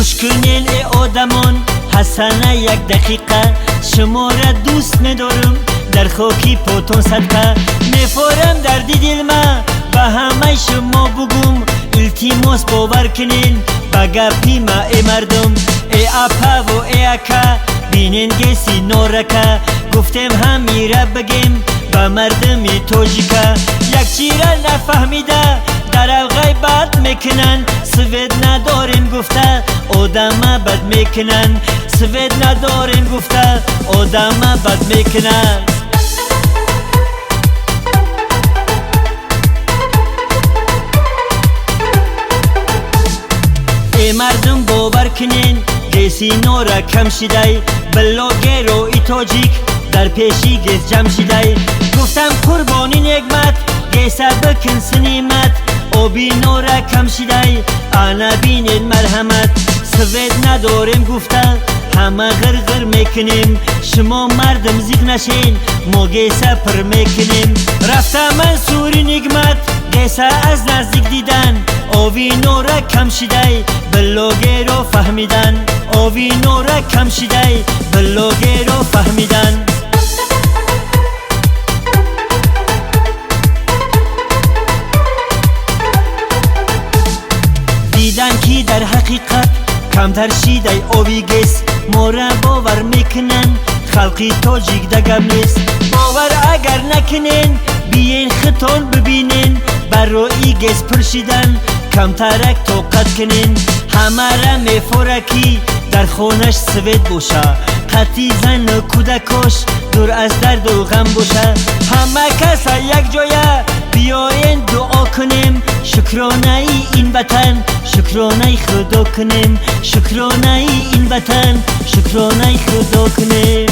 کنین ای آدمان حسنه یک دقیقه شما را دوست ندارم در خاکی پاتون صدقه میفارم دردی دل ما به همه شما بگم التماس باور کنین به گپی ما ای مردم ای اپا و ای اکا بینین گسی نورکا گفتم همی را بگیم به مردم تاجیکا یک چی را نفهمیده در غیبت میکنن سوید ندارین گفته آدم بد میکنن سوید ندارین گفته آدم بد میکنن ای مردم باور کنین گیسی نورا کم شده بلاگر و ای تاجیک در پیشی گیس جمع شده گفتم قربانی نگمت گیسه بکن سنیمت آبی نورا کم شده آنا بینید مرحمت سوید نداریم گفته همه غرغر میکنیم شما مردم زیگ نشین ما گیسه پر میکنیم رفتم من سوری نگمت گیسه از نزدیک دیدن آوی نورا کم شده بلاگر رو فهمیدن آوی نورا کم شده بلاگر رو فهمیدن دیدن کی در حقیقت کمتر شیده آوی گیس مورا باور میکنن خلقی تاجیک دگم نیست باور اگر نکنین بیین خطان ببینین بر روی گیس پرشیدن کمترک توقت کنین همه را میفورکی در خونش سوید باشه قطی زن و کودکاش دور از درد و غم باشه همه کسا یک جایه بیاین دعا کنیم شکرانه این وطن شکرانه خدا کنیم شکرانه این وطن شکرانه خدا کنیم